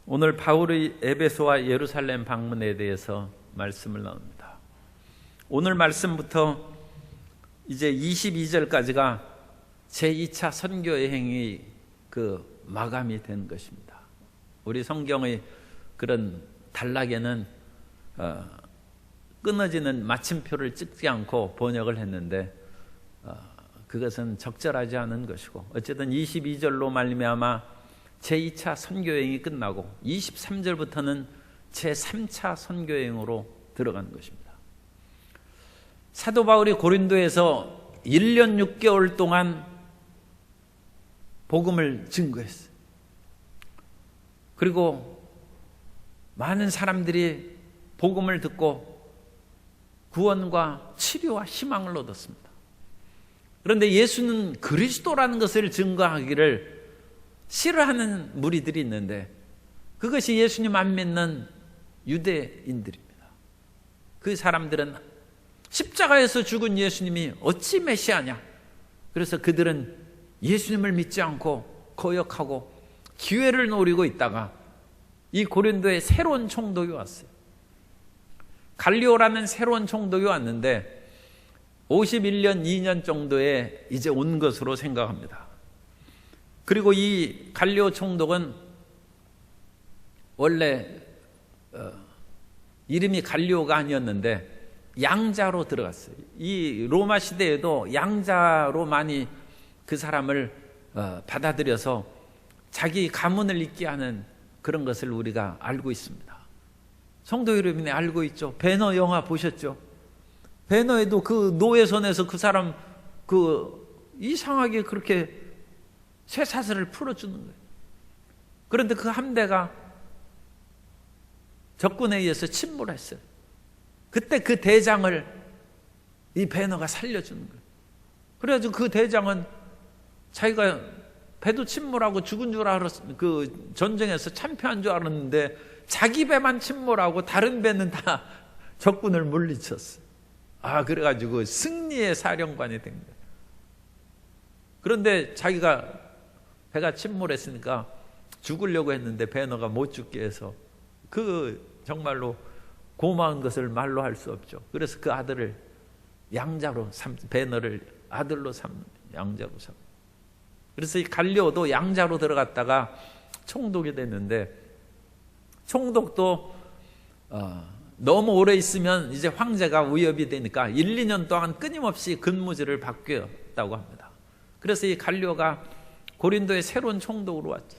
오늘 바울의 에베소와 예루살렘 방문에 대해서 말씀을 나눕니다. 오늘 말씀부터 이제 22절까지가 제2차 선교여행이 그 마감이 된 것입니다. 우리 성경의 그런 단락에는 끊어지는 마침표를 찍지 않고 번역을 했는데 그것은 적절하지 않은 것이고, 어쨌든 22절로 말미암아 제2차 선교여행이 끝나고 23절부터는 제3차 선교여행으로 들어간 것입니다. 사도 바울이 고린도에서 1년 6개월 동안 복음을 증거했어요. 그리고 많은 사람들이 복음을 듣고 구원과 치료와 희망을 얻었습니다. 그런데 예수는 그리스도라는 것을 증거하기를 싫어하는 무리들이 있는데, 그것이 예수님 안 믿는 유대인들입니다. 그 사람들은 십자가에서 죽은 예수님이 어찌 메시아냐, 그래서 그들은 예수님을 믿지 않고 거역하고 기회를 노리고 있다가 이 고린도에 새로운 총독이 왔어요. 갈리오라는 새로운 총독이 왔는데 51년 2년 정도에 이제 온 것으로 생각합니다. 그리고 이 갈리오 총독은 원래 이름이 갈리오가 아니었는데 양자로 들어갔어요. 이 로마 시대에도 양자로 많이 그 사람을 받아들여서 자기 가문을 잇게 하는 그런 것을 우리가 알고 있습니다. 성도 여러분이 알고 있죠? 배너 영화 보셨죠? 배너에도 그 노예선에서 그 사람 이상하게 그렇게 쇠사슬을 풀어주는 거예요. 그런데 그 함대가 적군에 의해서 침몰했어요. 그때 그 대장을 이 배너가 살려주는 거예요. 그래가지고 그 대장은 자기가 배도 침몰하고 죽은 줄 알았어요. 그 전쟁에서 참패한 줄 알았는데 자기 배만 침몰하고 다른 배는 다 적군을 물리쳤어요. 그래가지고 승리의 사령관이 된 거예요. 그런데 자기가 배가 침몰했으니까 죽으려고 했는데 배너가 못 죽게 해서 정말로 고마운 것을 말로 할 수 없죠. 그래서 그 아들을 양자로 배너를 아들로 삼는, 양자로 삼는. 그래서 이 갈리오도 양자로 들어갔다가 총독이 됐는데, 총독도 너무 오래 있으면 이제 황제가 위협이 되니까 1, 2년 동안 끊임없이 근무지를 바뀌었다고 합니다. 그래서 이 갈리오가 고린도의 새로운 총독으로 왔죠.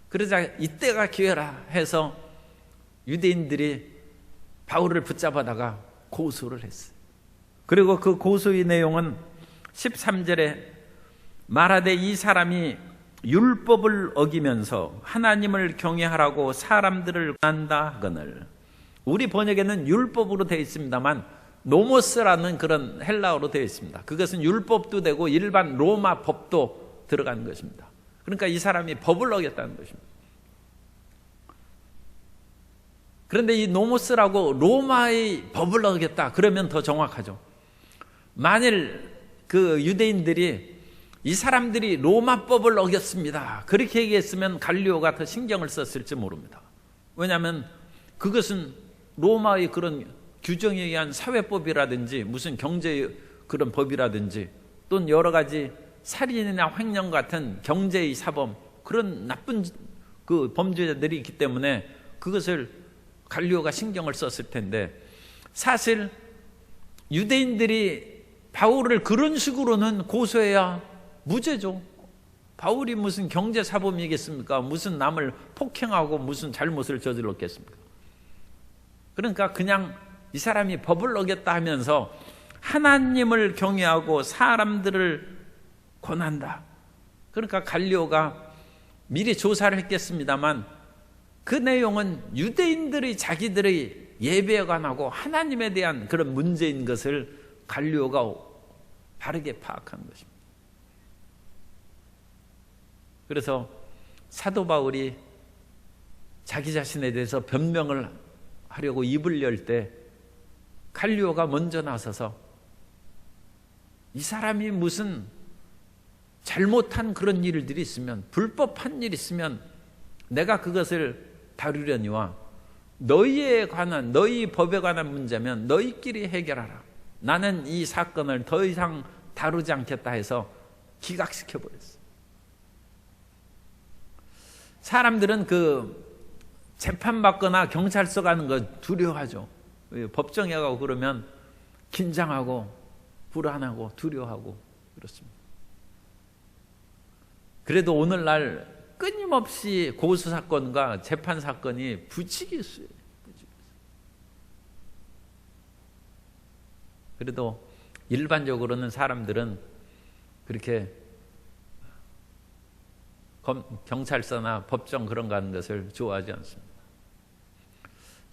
그러자 이때가 기회라 해서 유대인들이 바울을 붙잡아다가 고소를 했어요. 그리고 그 고소의 내용은 13절에 말하되 이 사람이 율법을 어기면서 하나님을 경외하라고 사람들을 권한다 하거늘. 우리 번역에는 율법으로 되어 있습니다만 노모스라는 그런 헬라어로 되어 있습니다. 그것은 율법도 되고 일반 로마 법도 들어가는 것입니다. 그러니까 이 사람이 법을 어겼다는 것입니다. 그런데 이 노모스라고 로마의 법을 어겼다 그러면 더 정확하죠. 만일 그 유대인들이 이 사람들이 로마법을 어겼습니다 그렇게 얘기했으면 갈리오가 더 신경을 썼을지 모릅니다. 왜냐하면 그것은 로마의 그런 규정에 의한 사회법이라든지 무슨 경제의 그런 법이라든지 또는 여러 가지 살인이나 횡령 같은 경제의 사범, 그런 나쁜 그 범죄자들이 있기 때문에 그것을 갈리오가 신경을 썼을 텐데, 사실 유대인들이 바울을 그런 식으로는 고소해야 무죄죠. 바울이 무슨 경제 사범이겠습니까? 무슨 남을 폭행하고 무슨 잘못을 저질렀겠습니까? 그러니까 그냥 이 사람이 법을 어겼다 하면서 하나님을 경외하고 사람들을 권한다. 그러니까 갈리오가 미리 조사를 했겠습니다만 그 내용은 유대인들이 자기들의 예배에 관하고 하나님에 대한 그런 문제인 것을 갈리오가 바르게 파악한 것입니다. 그래서 사도 바울이 자기 자신에 대해서 변명을 하려고 입을 열 때 갈리오가 먼저 나서서 이 사람이 무슨 잘못한 그런 일들이 있으면, 불법한 일이 있으면 내가 그것을 다루려니와 너희 법에 관한 문제면 너희끼리 해결하라. 나는 이 사건을 더 이상 다루지 않겠다 해서 기각시켜 버렸어요. 사람들은 재판받거나 경찰서 가는 거 두려워하죠. 법정에 가고 그러면 긴장하고 불안하고 두려워하고 그렇습니다. 그래도 오늘날 끊임없이 고소 사건과 재판 사건이 부지기수예요. 그래도 일반적으로는 사람들은 그렇게 경찰서나 법정 그런 가는 것을 좋아하지 않습니다.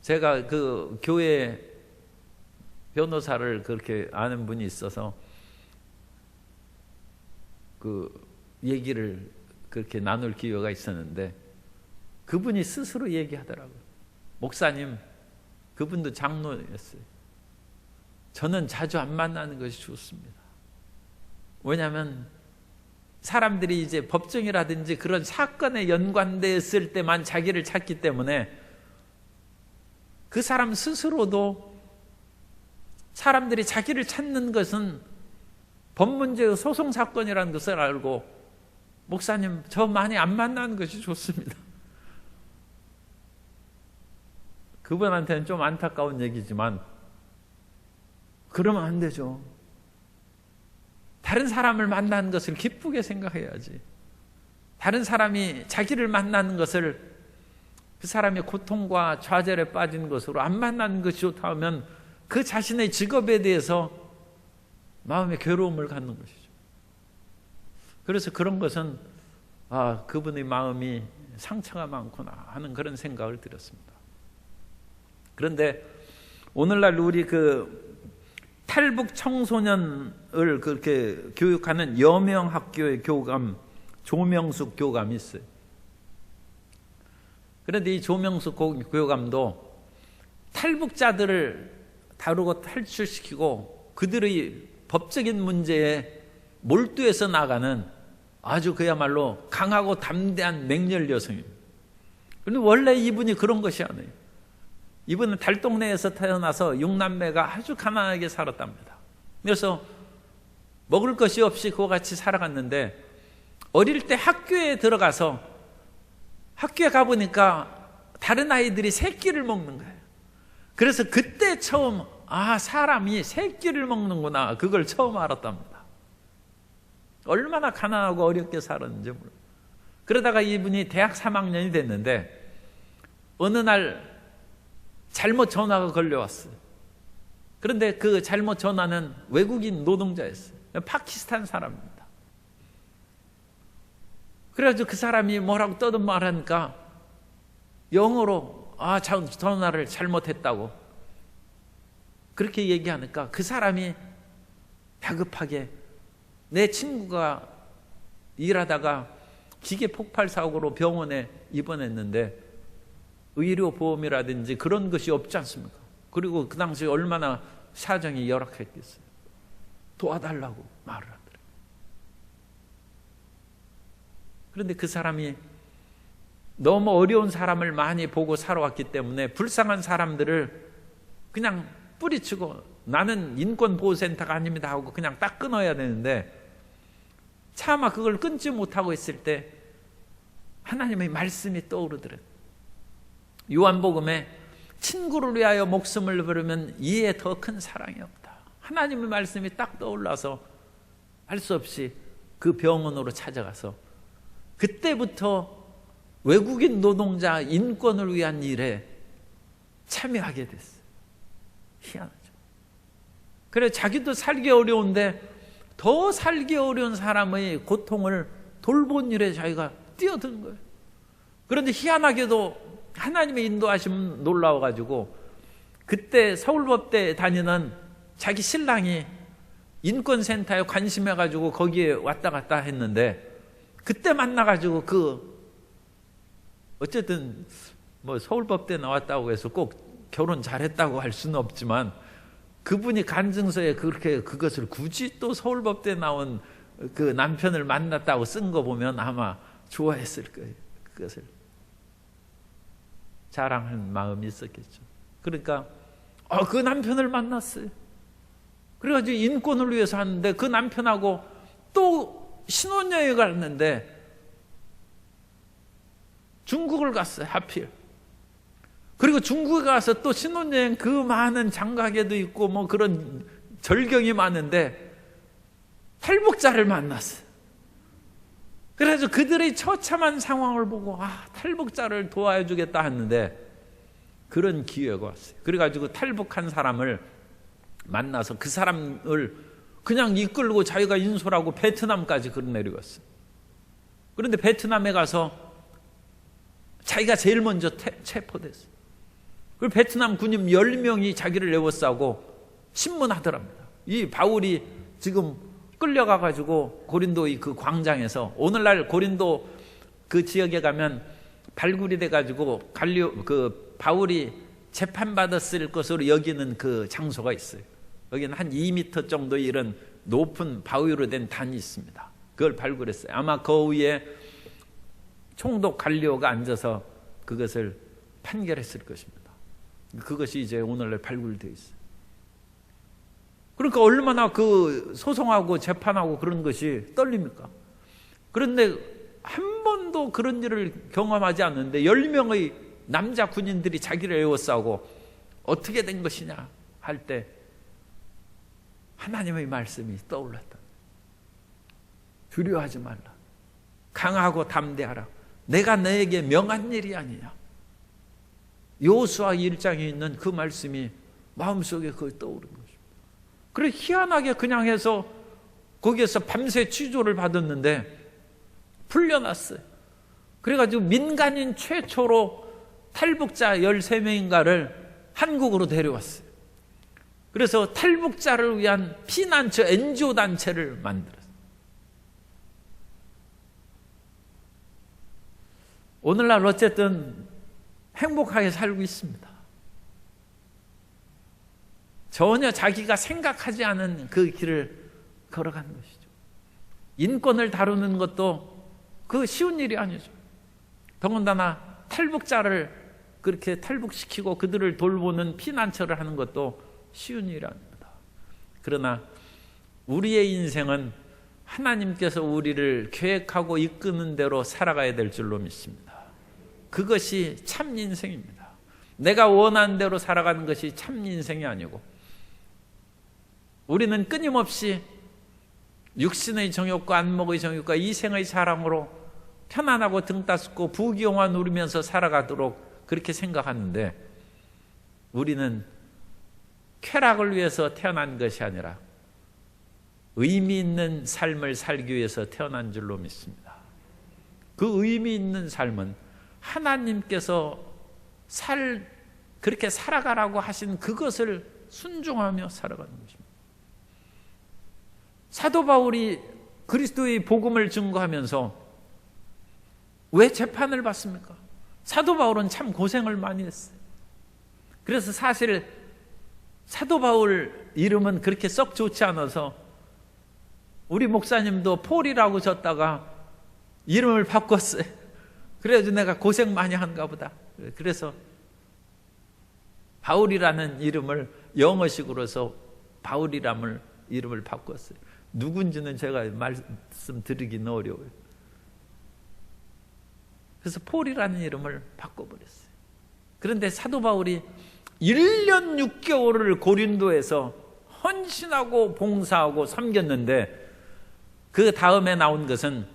제가 그 교회 변호사를 그렇게 아는 분이 있어서 그 얘기를 그렇게 나눌 기회가 있었는데 그분이 스스로 얘기하더라고요. 목사님, 그분도 장로였어요. 저는 자주 안 만나는 것이 좋습니다. 왜냐하면 사람들이 이제 법정이라든지 그런 사건에 연관되었을 때만 자기를 찾기 때문에 그 사람 스스로도 사람들이 자기를 찾는 것은 법문제 소송 사건이라는 것을 알고 목사님, 저 많이 안 만나는 것이 좋습니다. 그분한테는 좀 안타까운 얘기지만 그러면 안 되죠. 다른 사람을 만나는 것을 기쁘게 생각해야지. 다른 사람이 자기를 만나는 것을 그 사람의 고통과 좌절에 빠진 것으로 안 만나는 것이 좋다 하면 그 자신의 직업에 대해서 마음의 괴로움을 갖는 것이죠. 그래서 그런 것은 그분의 마음이 상처가 많구나 하는 그런 생각을 들었습니다. 그런데 오늘날 우리 탈북 청소년을 그렇게 교육하는 여명학교의 교감 조명숙 교감이 있어요. 그런데 이 조명숙 교감도 탈북자들을 다루고 탈출시키고 그들의 법적인 문제에 몰두해서 나가는 아주 그야말로 강하고 담대한 맹렬 여성입니다. 그런데 원래 이분이 그런 것이 아니에요. 이분은 달동네에서 태어나서 6남매가 아주 가난하게 살았답니다. 그래서 먹을 것이 없이 그와 같이 살아갔는데 어릴 때 학교에 들어가서 학교에 가보니까 다른 아이들이 새끼를 먹는 거예요. 그래서 그때 처음 사람이 새끼를 먹는구나 그걸 처음 알았답니다. 얼마나 가난하고 어렵게 살았는지 몰라요. 그러다가 이분이 대학 3학년이 됐는데 어느 날 잘못 전화가 걸려왔어요. 그런데 그 잘못 전화는 외국인 노동자였어요. 파키스탄 사람입니다. 그래가지고 그 사람이 뭐라고 떠든 말하니까 영어로 전화를 잘못했다고 그렇게 얘기하니까 그 사람이 다급하게 내 친구가 일하다가 기계 폭발 사고로 병원에 입원했는데 의료보험이라든지 그런 것이 없지 않습니까? 그리고 그 당시에 얼마나 사정이 열악했겠어요. 도와달라고 말을 하더래요. 그런데 그 사람이 너무 어려운 사람을 많이 보고 살아왔기 때문에 불쌍한 사람들을 그냥 뿌리치고 나는 인권보호센터가 아닙니다 하고 그냥 딱 끊어야 되는데 차마 그걸 끊지 못하고 있을 때 하나님의 말씀이 떠오르더래요. 요한복음에 친구를 위하여 목숨을 버리면 이에 더 큰 사랑이 없다. 하나님의 말씀이 딱 떠올라서 할 수 없이 그 병원으로 찾아가서 그때부터 외국인 노동자 인권을 위한 일에 참여하게 됐어요. 희한하죠. 그래 자기도 살기 어려운데 더 살기 어려운 사람의 고통을 돌본 일에 자기가 뛰어든 거예요. 그런데 희한하게도 하나님의 인도하심 놀라워가지고 그때 서울법대 다니는 자기 신랑이 인권센터에 관심해가지고 거기에 왔다 갔다 했는데 그때 만나가지고 어쨌든 뭐 서울법대 나왔다고 해서 꼭 결혼 잘했다고 할 수는 없지만 그분이 간증서에 그렇게 그것을 굳이 또 서울법대 나온 그 남편을 만났다고 쓴 거 보면 아마 좋아했을 거예요. 그것을. 자랑하는 마음이 있었겠죠. 그러니까 그 남편을 만났어요. 그래가지고 인권을 위해서 하는데 그 남편하고 또 신혼여행을 갔는데 중국을 갔어요. 하필. 그리고 중국에 가서 또 신혼여행 그 많은 장가게도 있고 뭐 그런 절경이 많은데 탈북자를 만났어요. 그래서 그들의 처참한 상황을 보고 탈북자를 도와주겠다 했는데 그런 기회가 왔어요. 그래가지고 탈북한 사람을 만나서 그 사람을 그냥 이끌고 자기가 인솔하고 베트남까지 내려갔어요. 그런데 베트남에 가서 자기가 제일 먼저 체포됐어요. 그리고 베트남 군인 10명이 자기를 에워싸고 신문하더랍니다. 이 바울이 지금 끌려가가지고 고린도의 그 광장에서, 오늘날 고린도 그 지역에 가면 발굴이 돼가지고 그 바울이 재판받았을 것으로 여기는 그 장소가 있어요. 여기는 한 2m 정도의 이런 높은 바위로 된 단이 있습니다. 그걸 발굴했어요. 아마 그 위에 총독 갈리오가 앉아서 그것을 판결했을 것입니다. 그것이 이제 오늘날 발굴되어 있어요. 그러니까 얼마나 그 소송하고 재판하고 그런 것이 떨립니까? 그런데 한 번도 그런 일을 경험하지 않는데 10명의 남자 군인들이 자기를 에워싸고 어떻게 된 것이냐 할 때 하나님의 말씀이 떠올랐다. 두려워하지 말라. 강하고 담대하라. 내가 너에게 명한 일이 아니냐. 여호수아 1장에 있는 그 말씀이 마음속에 거기 떠오른 것입니다. 그래 희한하게 그냥 해서 거기에서 밤새 취조를 받았는데 풀려났어요. 그래가지고 민간인 최초로 탈북자 13명인가를 한국으로 데려왔어요. 그래서 탈북자를 위한 피난처 NGO 단체를 만들었어요. 오늘날 어쨌든 행복하게 살고 있습니다. 전혀 자기가 생각하지 않은 그 길을 걸어가는 것이죠. 인권을 다루는 것도 그 쉬운 일이 아니죠. 더군다나 탈북자를 그렇게 탈북시키고 그들을 돌보는 피난처를 하는 것도 쉬운 일이 아닙니다. 그러나 우리의 인생은 하나님께서 우리를 계획하고 이끄는 대로 살아가야 될 줄로 믿습니다. 그것이 참 인생입니다. 내가 원하는 대로 살아가는 것이 참 인생이 아니고 우리는 끊임없이 육신의 정욕과 안목의 정욕과 이생의 사랑으로 편안하고 등 따숩고 부귀영화 누리면서 살아가도록 그렇게 생각하는데 우리는 쾌락을 위해서 태어난 것이 아니라 의미 있는 삶을 살기 위해서 태어난 줄로 믿습니다. 그 의미 있는 삶은 하나님께서 그렇게 살아가라고 하신 그것을 순종하며 살아가는 것입니다. 사도 바울이 그리스도의 복음을 증거하면서 왜 재판을 받습니까? 사도 바울은 참 고생을 많이 했어요. 그래서 사실 사도 바울 이름은 그렇게 썩 좋지 않아서 우리 목사님도 폴이라고 졌다가 이름을 바꿨어요. 그래서 내가 고생 많이 한가 보다. 그래서 바울이라는 이름을 영어식으로서 바울이라는 이름을 바꿨어요. 누군지는 제가 말씀드리기는 어려워요. 그래서 폴이라는 이름을 바꿔버렸어요. 그런데 사도 바울이 1년 6개월을 고린도에서 헌신하고 봉사하고 섬겼는데 그 다음에 나온 것은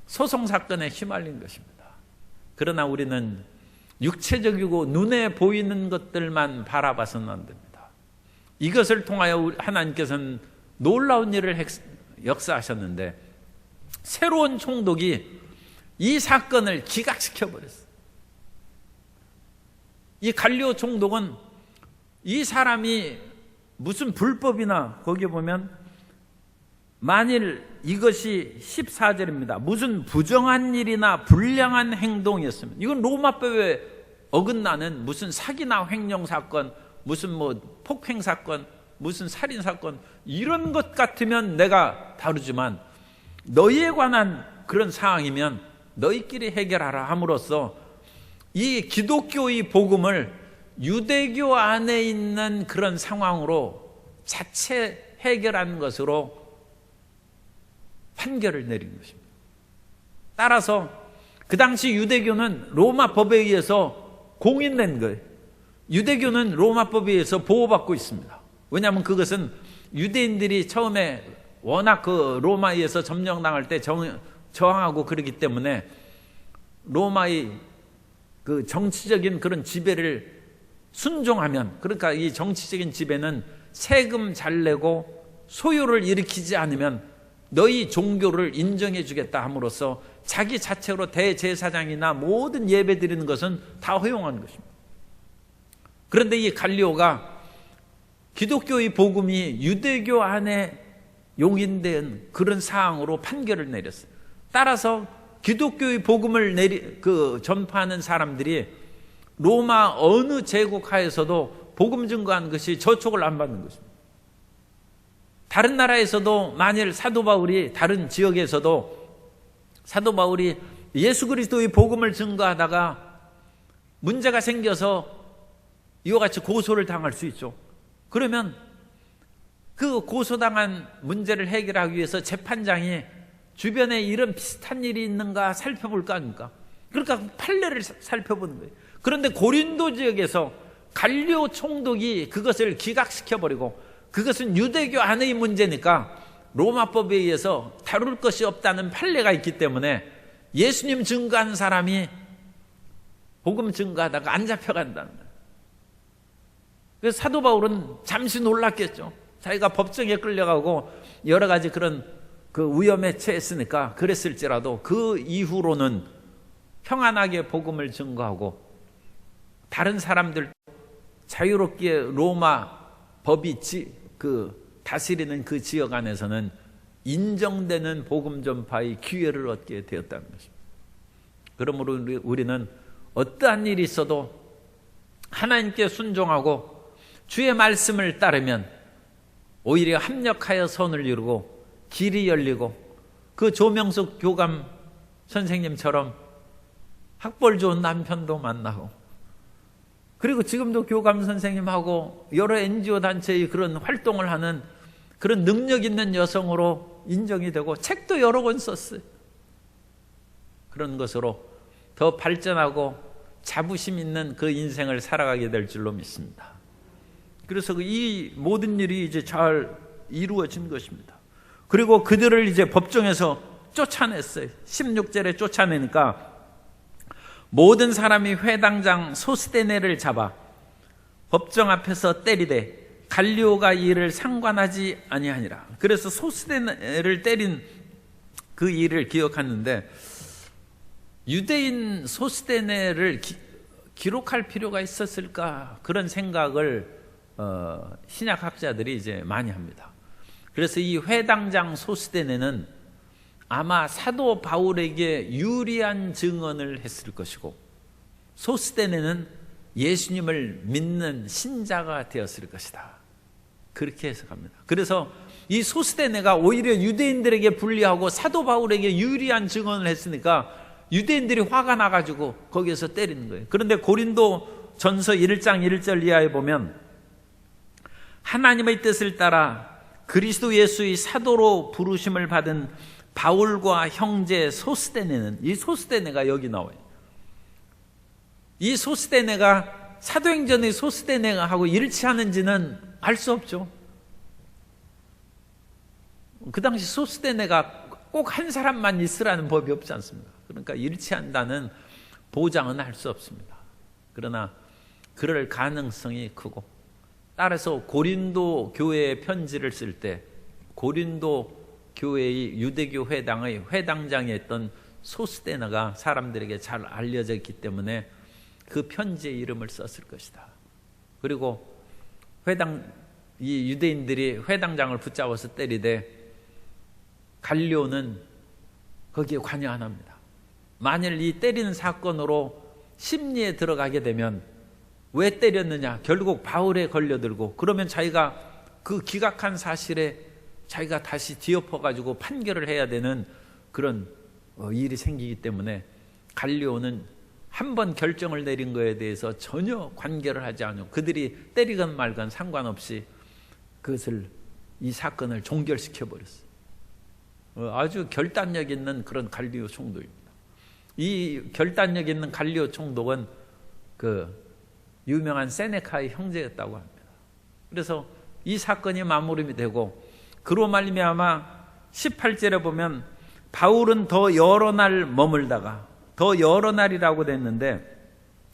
소송사건에 휘말린 것입니다. 그러나 우리는 육체적이고 눈에 보이는 것들만 바라봐서는 안 됩니다. 이것을 통하여 하나님께서는 놀라운 일을 역사하셨는데 새로운 총독이 이 사건을 기각시켜버렸어요. 이 갈리오 총독은 이 사람이 무슨 불법이나 거기에 보면 만일 이것이 14절입니다. 무슨 부정한 일이나 불량한 행동이었으면 이건 로마법에 어긋나는 무슨 사기나 횡령 사건, 무슨 폭행 사건, 무슨 살인 사건 이런 것 같으면 내가 다루지만 너희에 관한 그런 사항이면 너희끼리 해결하라 함으로써 이 기독교의 복음을 유대교 안에 있는 그런 상황으로 자체 해결한 것으로 판결을 내린 것입니다. 따라서 그 당시 유대교는 로마 법에 의해서 공인된 거예요. 유대교는 로마 법에 의해서 보호받고 있습니다. 왜냐하면 그것은 유대인들이 처음에 워낙 그 로마에 의해서 점령당할 때 저항하고 그러기 때문에 로마의 그 정치적인 그런 지배를 순종하면, 그러니까 이 정치적인 지배는 세금 잘 내고 소요를 일으키지 않으면 너희 종교를 인정해 주겠다 함으로써 자기 자체로 대제사장이나 모든 예배 드리는 것은 다 허용한 것입니다. 그런데 이 갈리오가 기독교의 복음이 유대교 안에 용인된 그런 사항으로 판결을 내렸어요. 따라서 기독교의 복음을 전파하는 사람들이 로마 어느 제국 하에서도 복음 증거한 것이 저촉을 안 받는 것입니다. 다른 나라에서도 만일 사도 바울이 다른 지역에서도 사도 바울이 예수 그리스도의 복음을 증거하다가 문제가 생겨서 이와 같이 고소를 당할 수 있죠. 그러면 그 고소당한 문제를 해결하기 위해서 재판장이 주변에 이런 비슷한 일이 있는가 살펴볼까 합니까? 그러니까 판례를 살펴보는 거예요. 그런데 고린도 지역에서 갈리오 총독이 그것을 기각시켜버리고, 그것은 유대교 안의 문제니까 로마법에 의해서 다룰 것이 없다는 판례가 있기 때문에 예수님 증거한 사람이 복음 증거하다가 안 잡혀간다는 거예요. 그래서 사도 바울은 잠시 놀랐겠죠. 자기가 법정에 끌려가고 여러 가지 그런 그 위험에 처했으니까 그랬을지라도 그 이후로는 평안하게 복음을 증거하고 다른 사람들 자유롭게 로마 법이 다스리는 그 지역 안에서는 인정되는 복음 전파의 기회를 얻게 되었다는 것입니다. 그러므로 우리는 어떠한 일이 있어도 하나님께 순종하고 주의 말씀을 따르면 오히려 합력하여 선을 이루고 길이 열리고, 그 조명숙 교감 선생님처럼 학벌 좋은 남편도 만나고, 그리고 지금도 교감 선생님하고 여러 NGO 단체의 그런 활동을 하는 그런 능력 있는 여성으로 인정이 되고 책도 여러 권 썼어요. 그런 것으로 더 발전하고 자부심 있는 그 인생을 살아가게 될 줄로 믿습니다. 그래서 이 모든 일이 이제 잘 이루어진 것입니다. 그리고 그들을 이제 법정에서 쫓아냈어요. 16절에 쫓아내니까 모든 사람이 회당장 소스데네를 잡아 법정 앞에서 때리되 갈리오가 이 일을 상관하지 아니하니라. 그래서 소스데네를 때린 그 일을 기억하는데, 유대인 소스데네를 기록할 필요가 있었을까, 그런 생각을 신약학자들이 이제 많이 합니다. 그래서 이 회당장 소스데네는 아마 사도 바울에게 유리한 증언을 했을 것이고, 소스데네는 예수님을 믿는 신자가 되었을 것이다. 그렇게 해석합니다. 그래서 이 소스데네가 오히려 유대인들에게 불리하고 사도 바울에게 유리한 증언을 했으니까 유대인들이 화가 나가지고 거기에서 때리는 거예요. 그런데 고린도 전서 1장 1절 이하에 보면 하나님의 뜻을 따라 그리스도 예수의 사도로 부르심을 받은 바울과 형제 소스데네는, 이 소스데네가 여기 나와요. 이 소스데네가 사도행전의 소스데네하고 일치하는지는 알 수 없죠. 그 당시 소스데네가 꼭 한 사람만 있으라는 법이 없지 않습니까? 그러니까 일치한다는 보장은 할 수 없습니다. 그러나 그럴 가능성이 크고, 따라서 고린도 교회의 편지를 쓸 때 고린도 교회의 유대교 회당의 회당장이 했던 소스데나가 사람들에게 잘 알려져 있기 때문에 그 편지의 이름을 썼을 것이다. 그리고 이 유대인들이 회당장을 붙잡아서 때리되 갈리오는 거기에 관여 안 합니다. 만일 이 때리는 사건으로 심리에 들어가게 되면 왜 때렸느냐, 결국 바울에 걸려들고, 그러면 자기가 그 기각한 사실에 자기가 다시 뒤엎어가지고 판결을 해야 되는 그런 일이 생기기 때문에 갈리오는 한 번 결정을 내린 거에 대해서 전혀 관계를 하지 않고 그들이 때리건 말건 상관없이 그것을 이 사건을 종결시켜 버렸어요. 아주 결단력 있는 그런 갈리오 총독입니다. 이 결단력 있는 갈리오 총독은 그 유명한 세네카의 형제였다고 합니다. 그래서 이 사건이 마무리 되고 그로 말미암아 18절에 보면 바울은 더 여러 날 머물다가, 더 여러 날이라고 됐는데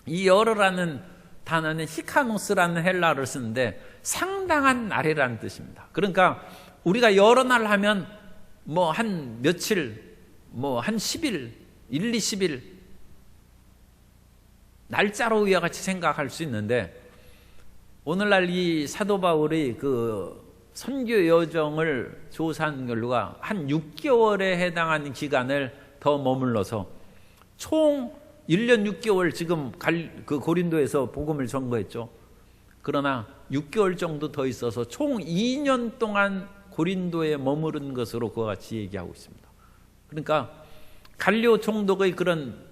이 여러라는 단어는 히카노스라는 헬라어를 쓰는데 상당한 날이라는 뜻입니다. 그러니까 우리가 여러 날 하면 뭐 한 며칠, 뭐 한 10일, 1, 20일 날짜로 위와 같이 생각할 수 있는데 오늘날 이 사도 바울의 그 선교 여정을 조사한 결과 한 6개월에 해당하는 기간을 더 머물러서 총 1년 6개월 지금 그 고린도에서 복음을 전거했죠. 그러나 6개월 정도 더 있어서 총 2년 동안 고린도에 머무른 것으로 그와 같이 얘기하고 있습니다. 그러니까 갈리오 총독의 그런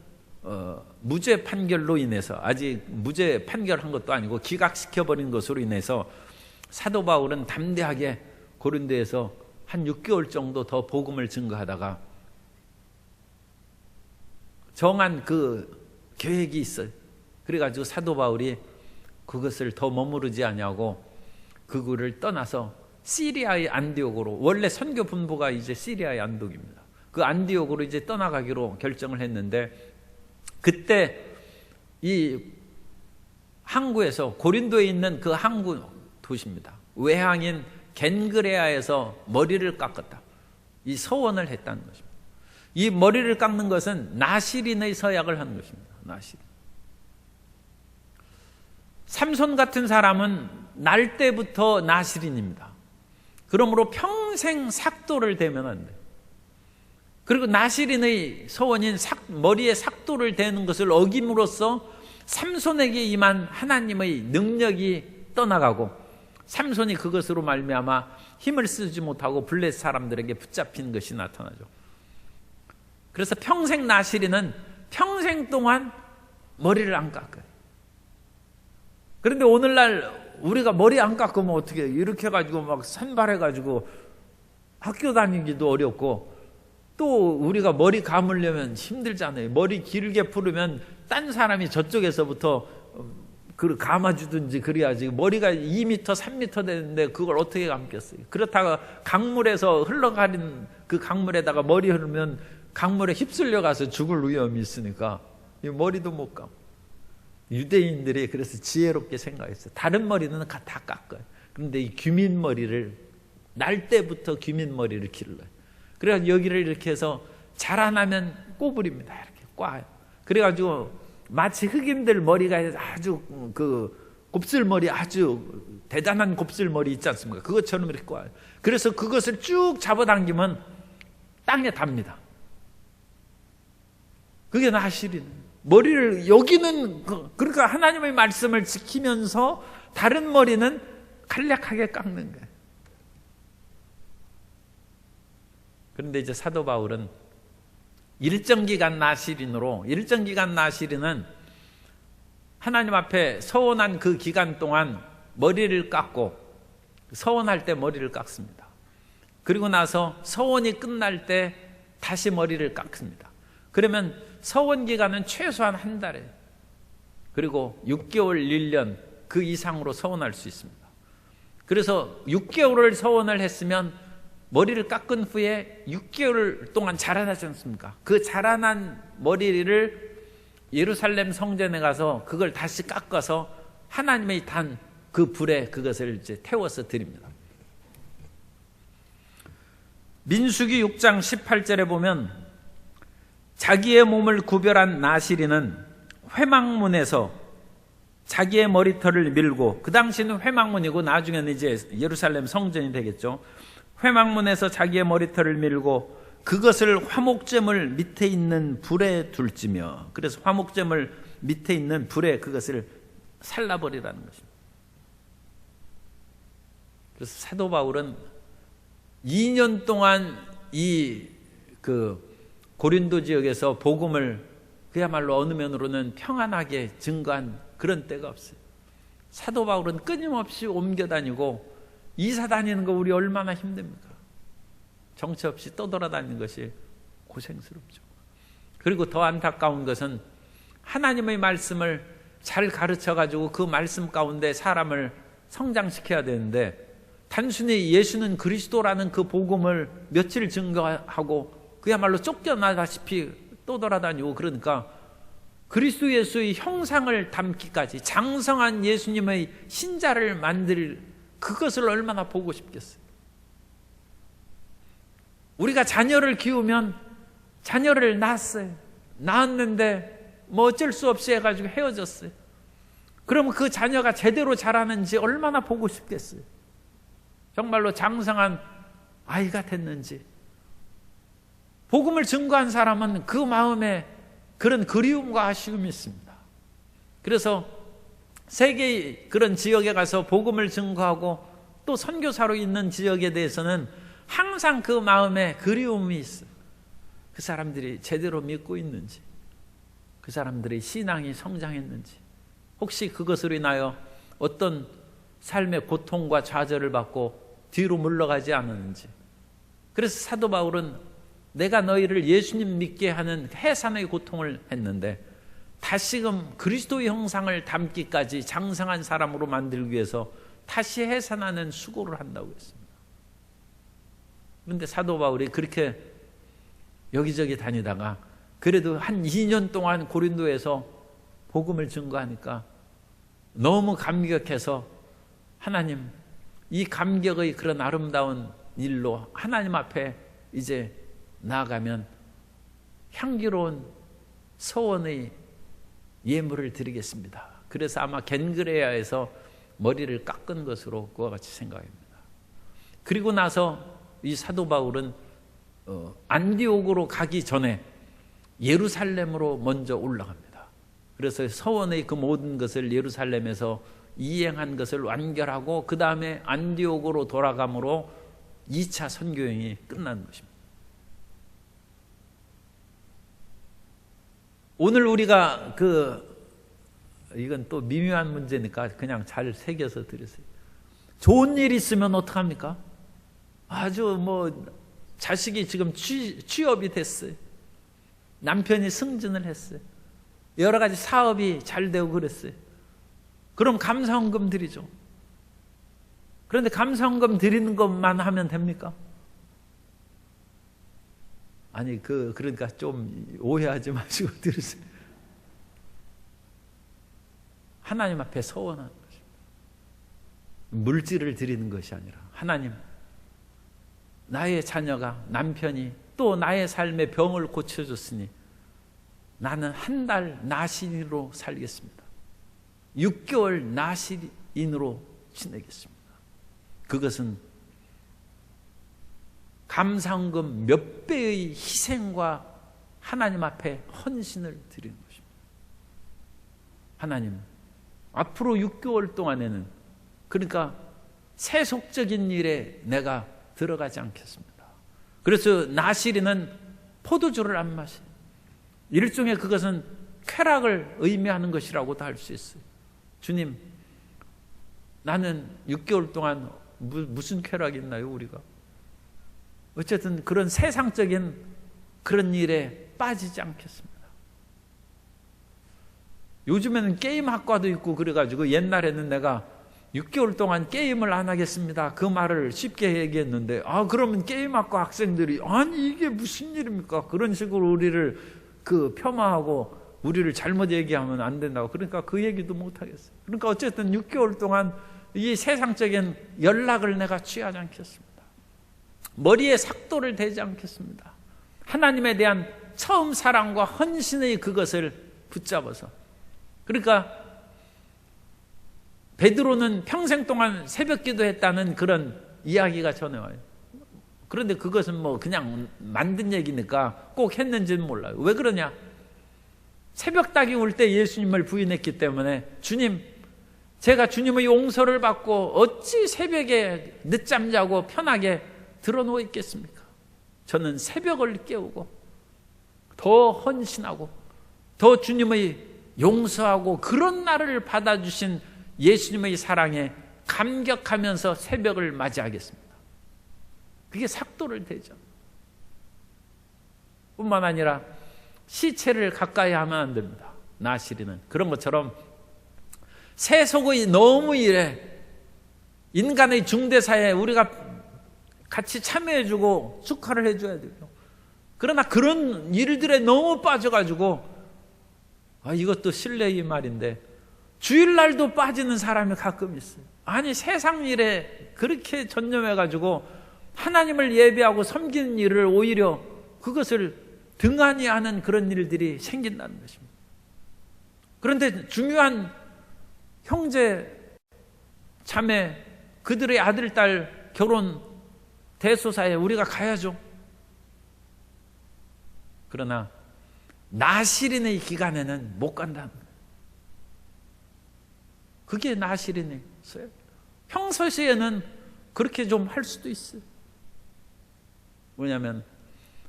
무죄 판결로 인해서, 아직 무죄 판결한 것도 아니고 기각시켜버린 것으로 인해서 사도 바울은 담대하게 고린도에서 한 6개월 정도 더 복음을 증거하다가 정한 그 계획이 있어요. 그래가지고 사도 바울이 그것을 더 머무르지 아니하고 그구를 떠나서 시리아의 안디옥으로, 원래 선교 본부가 이제 시리아의 안디옥입니다. 그 안디옥으로 이제 떠나가기로 결정을 했는데 그때 이 항구에서, 고린도에 있는 그 항구 도시입니다, 외항인 겐그레아에서 머리를 깎았다, 이 서원을 했다는 것입니다. 이 머리를 깎는 것은 나시린의 서약을 하는 것입니다. 나시린. 삼손 같은 사람은 날 때부터 나시린입니다. 그러므로 평생 삭도를 대면 안 돼요. 그리고 나시린의 서원인 머리에 삭도를 대는 것을 어김으로써 삼손에게 임한 하나님의 능력이 떠나가고 삼손이 그것으로 말미암아 힘을 쓰지 못하고 블레셋 사람들에게 붙잡힌 것이 나타나죠. 그래서 평생 나시린은 평생 동안 머리를 안 깎아요. 그런데 오늘날 우리가 머리 안 깎으면 어떻게 해요? 이렇게 해가지고 막 산발해가지고 학교 다니기도 어렵고, 또 우리가 머리 감으려면 힘들잖아요. 머리 길게 풀으면 딴 사람이 저쪽에서부터 그 감아주든지 그래야지. 머리가 2m, 3m 되는데 그걸 어떻게 감겠어요? 그렇다가 강물에서 흘러가는 그 강물에다가 머리 흐르면 강물에 휩쓸려 가서 죽을 위험이 있으니까 이 머리도 못 감아. 유대인들이 그래서 지혜롭게 생각했어요. 다른 머리는 다 깎아요. 그런데 이 규민 머리를, 날 때부터 규민 머리를 길러요. 그래서 여기를 이렇게 해서 자라나면 꼬부립니다. 이렇게 꽈요. 그래가지고 마치 흑인들 머리가 아주 그 곱슬머리, 아주 대단한 곱슬머리 있지 않습니까? 그것처럼 이렇게 꽈요. 그래서 그것을 쭉 잡아당기면 땅에 닿습니다. 그게 나시린. 머리를, 여기는 그러니까 하나님의 말씀을 지키면서 다른 머리는 간략하게 깎는 거예요. 그런데 이제 사도 바울은 일정 기간 나시린은 하나님 앞에 서원한 그 기간 동안 머리를 깎고, 서원할 때 머리를 깎습니다. 그리고 나서 서원이 끝날 때 다시 머리를 깎습니다. 그러면 서원 기간은 최소한 한 달에, 그리고 6개월, 1년 그 이상으로 서원할 수 있습니다. 그래서 6개월을 서원을 했으면 머리를 깎은 후에 6개월 동안 자라나지 않습니까? 그 자라난 머리를 예루살렘 성전에 가서 그걸 다시 깎아서 하나님의 단 그 불에 그것을 이제 태워서 드립니다. 민수기 6장 18절에 보면 자기의 몸을 구별한 나시린은 회막문에서 자기의 머리털을 밀고, 그 당시는 회막문이고 나중에는 이제 예루살렘 성전이 되겠죠. 회막문에서 자기의 머리털을 밀고 그것을 화목제물 밑에 있는 불에 둘지며, 그래서 화목제물 밑에 있는 불에 그것을 살라버리라는 것입니다. 그래서 사도 바울은 2년 동안 이 고린도 지역에서 복음을 그야말로 어느 면으로는 평안하게 증거한 그런 때가 없어요. 사도 바울은 끊임없이 옮겨 다니고 이사 다니는 거 우리 얼마나 힘듭니까? 정처 없이 떠돌아다니는 것이 고생스럽죠. 그리고 더 안타까운 것은 하나님의 말씀을 잘 가르쳐가지고 그 말씀 가운데 사람을 성장시켜야 되는데 단순히 예수는 그리스도라는 그 복음을 며칠 증거하고 그야말로 쫓겨나다시피 떠돌아다니고 그러니까 그리스도 예수의 형상을 담기까지 장성한 예수님의 신자를 만들 그것을 얼마나 보고 싶겠어요. 우리가 자녀를 키우면 자녀를 낳았는데 뭐 어쩔 수 없이 해가지고 헤어졌어요. 그러면 그 자녀가 제대로 자라는지 얼마나 보고 싶겠어요. 정말로 장성한 아이가 됐는지. 복음을 증거한 사람은 그 마음에 그런 그리움과 아쉬움이 있습니다. 그래서 세계의 그런 지역에 가서 복음을 증거하고 또 선교사로 있는 지역에 대해서는 항상 그 마음에 그리움이 있어요. 그 사람들이 제대로 믿고 있는지, 그 사람들의 신앙이 성장했는지, 혹시 그것으로 인하여 어떤 삶의 고통과 좌절을 받고 뒤로 물러가지 않았는지. 그래서 사도 바울은 내가 너희를 예수님 믿게 하는 해산의 고통을 했는데 다시금 그리스도의 형상을 담기까지 장성한 사람으로 만들기 위해서 다시 해산하는 수고를 한다고 했습니다. 그런데 사도 바울이 그렇게 여기저기 다니다가 그래도 한 2년 동안 고린도에서 복음을 증거하니까 너무 감격해서 하나님, 이 감격의 그런 아름다운 일로 하나님 앞에 이제 나아가면 향기로운 서원의 예물을 드리겠습니다. 그래서 아마 겐그레아에서 머리를 깎은 것으로 그와 같이 생각합니다. 그리고 나서 이 사도 바울은 안디옥으로 가기 전에 예루살렘으로 먼저 올라갑니다. 그래서 서원의 그 모든 것을 예루살렘에서 이행한 것을 완결하고 그 다음에 안디옥으로 돌아감으로 2차 선교행이 끝난 것입니다. 오늘 우리가 이건 또 미묘한 문제니까 그냥 잘 새겨서 들으세요. 좋은 일 있으면 어떡합니까? 아주 자식이 지금 취업이 됐어요. 남편이 승진을 했어요. 여러 가지 사업이 잘 되고 그랬어요. 그럼 감사헌금 드리죠. 그런데 감사헌금 드리는 것만 하면 됩니까? 아니 그러니까 좀 오해하지 마시고 들으세요. 하나님 앞에 서원하는 것입니다. 물질을 드리는 것이 아니라 하나님, 나의 자녀가 남편이 또 나의 삶의 병을 고쳐줬으니 나는 한 달 나시인으로 살겠습니다. 6개월 나시인으로 지내겠습니다. 그것은 감사헌금 몇 배의 희생과 하나님 앞에 헌신을 드리는 것입니다. 하나님, 앞으로 6개월 동안에는 그러니까 세속적인 일에 내가 들어가지 않겠습니다. 그래서 나시리는 포도주를 안 마셔요. 일종의 그것은 쾌락을 의미하는 것이라고도 할 수 있어요. 주님, 나는 6개월 동안 무슨 쾌락이 있나요, 우리가? 어쨌든 그런 세상적인 그런 일에 빠지지 않겠습니다. 요즘에는 게임 학과도 있고 그래가지고 옛날에는 내가 6개월 동안 게임을 안 하겠습니다. 그 말을 쉽게 얘기했는데 그러면 게임학과 학생들이 아니 이게 무슨 일입니까? 그런 식으로 우리를 폄하하고 우리를 잘못 얘기하면 안 된다고. 그러니까 그 얘기도 못 하겠어요. 그러니까 어쨌든 6개월 동안 이 세상적인 연락을 내가 취하지 않겠습니다. 머리에 삭도를 대지 않겠습니다. 하나님에 대한 처음 사랑과 헌신의 그것을 붙잡아서. 그러니까 베드로는 평생 동안 새벽 기도했다는 그런 이야기가 전해와요. 그런데 그것은 그냥 만든 얘기니까 꼭 했는지는 몰라요. 왜 그러냐? 새벽 닭이 울 때 예수님을 부인했기 때문에 주님, 제가 주님의 용서를 받고 어찌 새벽에 늦잠 자고 편하게 드러누워 있겠습니까? 저는 새벽을 깨우고 더 헌신하고 더 주님의 용서하고 그런 나를 받아주신 예수님의 사랑에 감격하면서 새벽을 맞이하겠습니다. 그게 삭도를 대죠. 뿐만 아니라 시체를 가까이 하면 안 됩니다. 나시리는 그런 것처럼 세속의 너무 일에 인간의 중대사에 우리가 같이 참여해주고 축하를 해줘야 돼요. 그러나 그런 일들에 너무 빠져가지고 이것도 실례의 말인데 주일날도 빠지는 사람이 가끔 있어요. 아니 세상 일에 그렇게 전념해가지고 하나님을 예배하고 섬기는 일을 오히려 그것을 등한히 하는 그런 일들이 생긴다는 것입니다. 그런데 중요한 형제, 자매, 그들의 아들, 딸 결혼 대소사에 우리가 가야죠. 그러나 나시린의 기간에는 못 간다는 거예요. 그게 나시린의 소요. 평소시에는 그렇게 좀 할 수도 있어요. 뭐냐면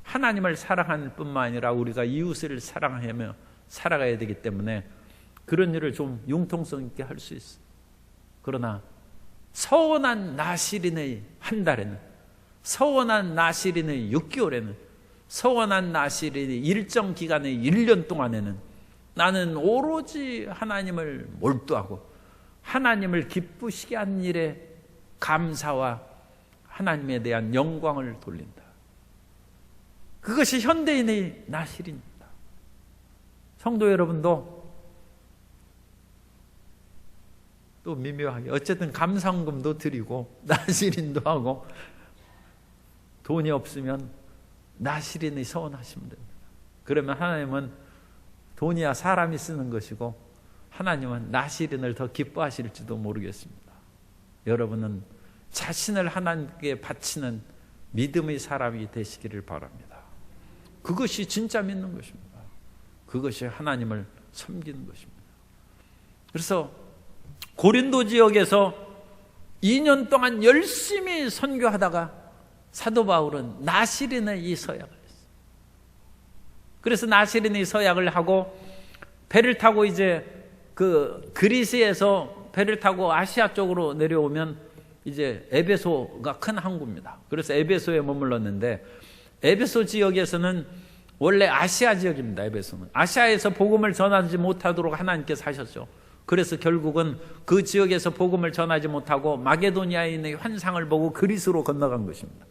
하나님을 사랑할 뿐만 아니라 우리가 이웃을 사랑하며 살아가야 되기 때문에 그런 일을 좀 융통성 있게 할 수 있어요. 그러나 서원한 나시린의 한 달에는, 서원한 나시린의 6개월에는, 서원한 나시린의 일정 기간의 1년 동안에는 나는 오로지 하나님을 몰두하고 하나님을 기쁘시게 한 일에 감사와 하나님에 대한 영광을 돌린다. 그것이 현대인의 나시린입니다. 성도 여러분도 또 미묘하게 어쨌든 감상금도 드리고 나시린도 하고 돈이 없으면 나시린의 서원하시면 됩니다. 그러면 하나님은 돈이야 사람이 쓰는 것이고 하나님은 나시린을 더 기뻐하실지도 모르겠습니다. 여러분은 자신을 하나님께 바치는 믿음의 사람이 되시기를 바랍니다. 그것이 진짜 믿는 것입니다. 그것이 하나님을 섬기는 것입니다. 그래서 고린도 지역에서 2년 동안 열심히 선교하다가 사도 바울은 나시린의 이 서약을 했어요. 그래서 나시린의 서약을 하고 배를 타고 이제 그 그리스에서 배를 타고 아시아 쪽으로 내려오면 이제 에베소가 큰 항구입니다. 그래서 에베소에 머물렀는데 에베소 지역에서는 원래 아시아 지역입니다. 에베소는 아시아에서 복음을 전하지 못하도록 하나님께서 하셨죠. 그래서 결국은 그 지역에서 복음을 전하지 못하고 마게도니아인의 환상을 보고 그리스로 건너간 것입니다.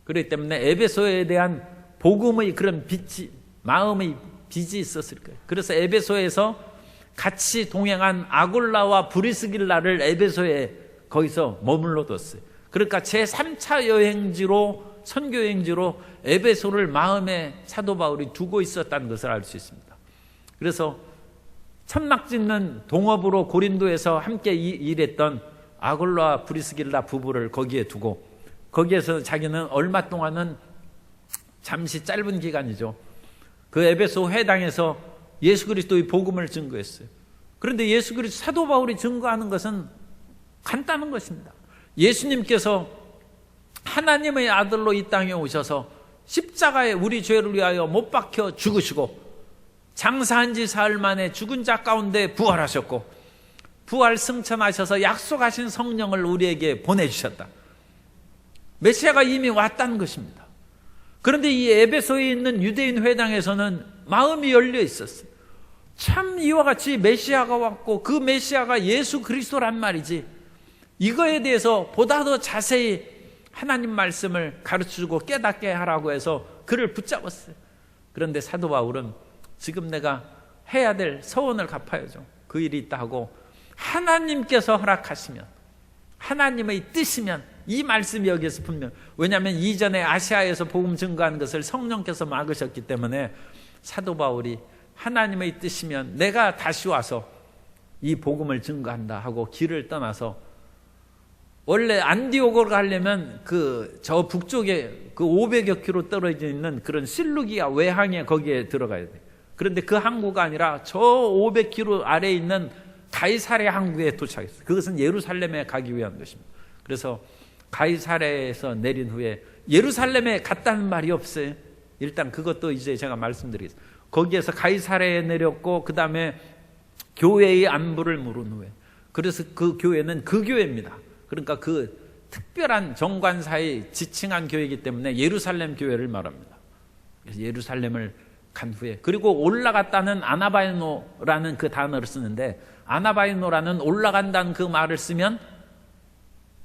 그렇기 때문에 에베소에 대한 복음의 그런 빛이, 마음의 빚이 있었을 거예요. 그래서 에베소에서 같이 동행한 아굴라와 브리스길라를 에베소에 거기서 머물러 뒀어요. 그러니까 제3차 여행지로, 선교 여행지로 에베소를 마음에 사도 바울이 두고 있었다는 것을 알 수 있습니다. 그래서 천막 짓는 동업으로 고린도에서 함께 일했던 아굴라와 브리스길라 부부를 거기에 두고 거기에서 자기는 얼마 동안은 잠시 짧은 기간이죠. 그 에베소 회당에서 예수 그리스도의 복음을 증거했어요. 그런데 예수 그리스도 사도 바울이 증거하는 것은 간단한 것입니다. 예수님께서 하나님의 아들로 이 땅에 오셔서 십자가에 우리 죄를 위하여 못 박혀 죽으시고 장사한 지 사흘 만에 죽은 자 가운데 부활하셨고 부활 승천하셔서 약속하신 성령을 우리에게 보내주셨다. 메시아가 이미 왔다는 것입니다. 그런데 이 에베소에 있는 유대인 회당에서는 마음이 열려 있었어요. 참 이와 같이 메시아가 왔고 그 메시아가 예수 그리스도란 말이지, 이거에 대해서 보다 더 자세히 하나님 말씀을 가르쳐주고 깨닫게 하라고 해서 그를 붙잡았어요. 그런데 사도 바울은 지금 내가 해야 될 서원을 갚아야죠. 그 일이 있다 하고 하나님께서 허락하시면, 하나님의 뜻이면, 이 말씀이 여기에서 분명, 왜냐하면 이전에 아시아에서 복음 증거하는 것을 성령께서 막으셨기 때문에 사도 바울이 하나님의 뜻이면 내가 다시 와서 이 복음을 증거한다 하고 길을 떠나서, 원래 안디오고를 가려면 저 북쪽에 그 500여 킬로 떨어져 있는 그런 실루기아 외항에 거기에 들어가야 돼. 그런데 그 항구가 아니라 저 500킬로 아래에 있는 가이사레 항구에 도착했어요. 그것은 예루살렘에 가기 위한 것입니다. 그래서 가이사레에서 내린 후에 예루살렘에 갔다는 말이 없어요. 일단 그것도 이제 제가 말씀드리겠습니다. 거기에서 가이사랴에 내렸고 그 다음에 교회의 안부를 물은 후에, 그래서 그 교회는 그 교회입니다. 그러니까 그 특별한 정관사의 지칭한 교회이기 때문에 예루살렘 교회를 말합니다. 그래서 예루살렘을 간 후에, 그리고 올라갔다는 아나바이노라는 그 단어를 쓰는데, 아나바이노라는 올라간다는 그 말을 쓰면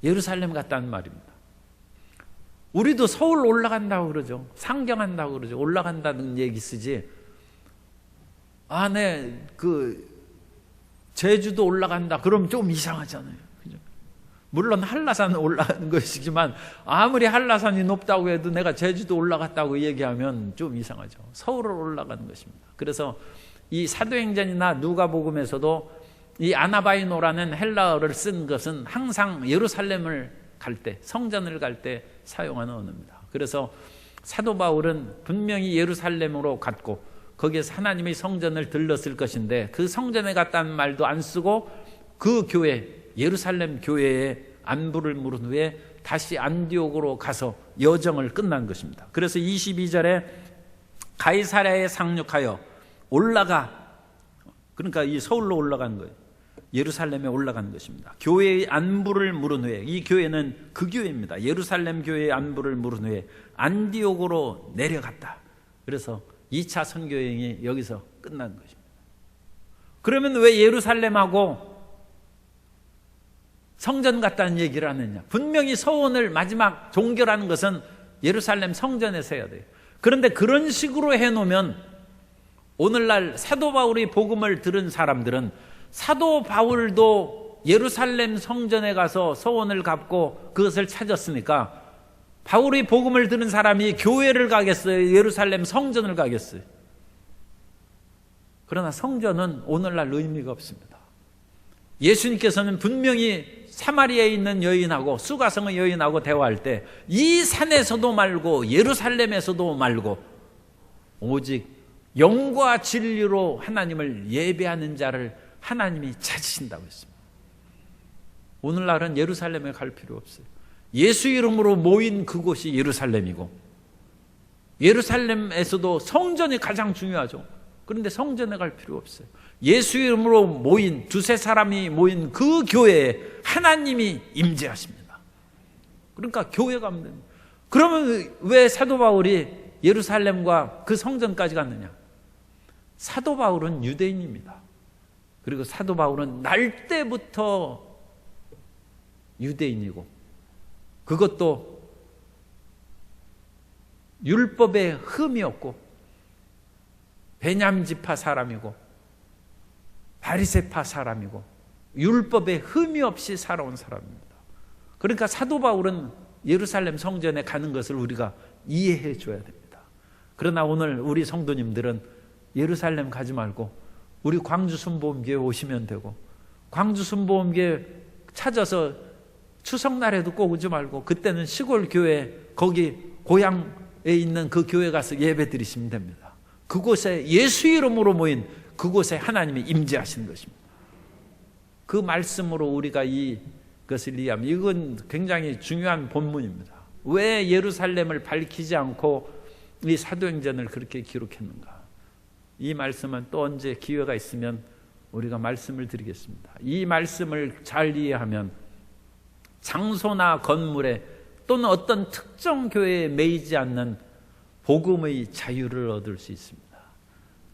예루살렘 갔다는 말입니다. 우리도 서울 올라간다고 그러죠. 상경한다고 그러죠. 올라간다는 얘기 쓰지. 네, 제주도 올라간다. 그럼 좀 이상하잖아요. 그죠? 물론 한라산 올라가는 것이지만 아무리 한라산이 높다고 해도 내가 제주도 올라갔다고 얘기하면 좀 이상하죠. 서울을 올라가는 것입니다. 그래서 이 사도행전이나 누가복음에서도 이 아나바이노라는 헬라어를 쓴 것은 항상 예루살렘을 갈 때, 성전을 갈 때 사용하는 언어입니다. 그래서 사도 바울은 분명히 예루살렘으로 갔고 거기에서 하나님의 성전을 들렀을 것인데, 그 성전에 갔다는 말도 안 쓰고 그 교회, 예루살렘 교회의 안부를 물은 후에 다시 안디옥으로 가서 여정을 끝난 것입니다. 그래서 22절에 가이사랴에 상륙하여 올라가, 그러니까 이 서울로 올라간 거예요. 예루살렘에 올라간 것입니다. 교회의 안부를 물은 후에, 이 교회는 그 교회입니다. 예루살렘 교회의 안부를 물은 후에 안디옥으로 내려갔다. 그래서 2차 선교여행이 여기서 끝난 것입니다. 그러면 왜 예루살렘하고 성전 갔다는 얘기를 하느냐? 분명히 서원을 마지막 종결하는 것은 예루살렘 성전에서 해야 돼요. 그런데 그런 식으로 해놓으면 오늘날 사도 바울이 복음을 들은 사람들은 사도 바울도 예루살렘 성전에 가서 서원을 갚고 그것을 찾았으니까 바울이 복음을 들은 사람이 교회를 가겠어요? 예루살렘 성전을 가겠어요? 그러나 성전은 오늘날 의미가 없습니다. 예수님께서는 분명히 사마리아에 있는 여인하고 수가성의 여인하고 대화할 때 이 산에서도 말고 예루살렘에서도 말고 오직 영과 진리로 하나님을 예배하는 자를 하나님이 찾으신다고 했습니다. 오늘날은 예루살렘에 갈 필요 없어요. 예수 이름으로 모인 그곳이 예루살렘이고, 예루살렘에서도 성전이 가장 중요하죠. 그런데 성전에 갈 필요 없어요. 예수 이름으로 모인 두세 사람이 모인 그 교회에 하나님이 임재하십니다. 그러니까 교회 가면 됩니다. 그러면 왜 사도 바울이 예루살렘과 그 성전까지 갔느냐? 사도 바울은 유대인입니다. 그리고 사도 바울은 날 때부터 유대인이고, 그것도 율법에 흠이 없고 베냐민 지파 사람이고 바리새파 사람이고 율법에 흠이 없이 살아온 사람입니다. 그러니까 사도 바울은 예루살렘 성전에 가는 것을 우리가 이해해 줘야 됩니다. 그러나 오늘 우리 성도님들은 예루살렘 가지 말고 우리 광주 순복음교회 오시면 되고, 광주 순복음교회 찾아서 추석날에도 꼭 오지 말고 그때는 시골 교회, 거기 고향에 있는 그 교회 가서 예배 드리시면 됩니다. 그곳에 예수 이름으로 모인 그곳에 하나님이 임재하시는 것입니다. 그 말씀으로 우리가 이것을 이해하면, 이건 굉장히 중요한 본문입니다. 왜 예루살렘을 밝히지 않고 이 사도행전을 그렇게 기록했는가? 이 말씀은 또 언제 기회가 있으면 우리가 말씀을 드리겠습니다. 이 말씀을 잘 이해하면 장소나 건물에 또는 어떤 특정 교회에 매이지 않는 복음의 자유를 얻을 수 있습니다.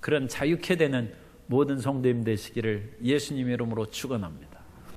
그런 자유케 되는 모든 성도님 되시기를 예수님 이름으로 축원합니다.